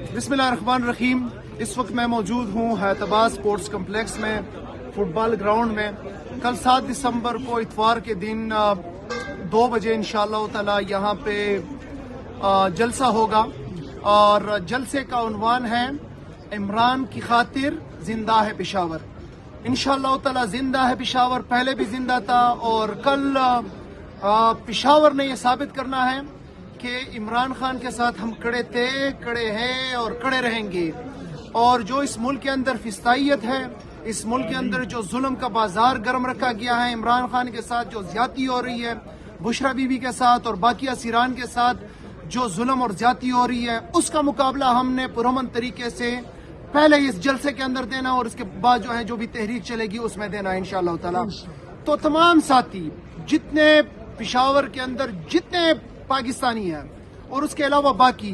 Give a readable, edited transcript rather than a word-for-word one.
बिस्मिल्लाहिर्रहमानिर्रहीम। इस वक्त मैं मौजूद हूँ हैदराबाद स्पोर्ट्स कम्प्लेक्स में, फुटबॉल ग्राउंड में। कल 7 दिसंबर को इतवार के दिन 2 बजे इंशाअल्लाह ताला यहाँ पे जलसा होगा और जलसे का उन्वान है इमरान की खातिर जिंदा है पेशावर। इंशाअल्लाह ताला जिंदा है पेशावर, पहले भी जिंदा था और कल पेशावर ने यह साबित करना है कि इमरान खान के साथ हम खड़े थे, खड़े हैं और खड़े रहेंगे। और जो इस मुल्क के अंदर फिस्तायत है, इस मुल्क के अंदर जो जुल्म का बाजार गर्म रखा गया है, इमरान खान के साथ जो ज्यादती हो रही है, बुशरा बीबी के साथ और बाकी असीरान के साथ जो जुल्म और ज्यादती हो रही है, उसका मुकाबला हमने पुरअमन तरीके से पहले इस जलसे के अंदर देना और इसके बाद जो है जो भी तहरीक चलेगी उसमें देना इंशाअल्लाह ताला। तो तमाम साथी जितने पेशावर के अंदर जितने पाकिस्तानी हैं और उसके अलावा बाकी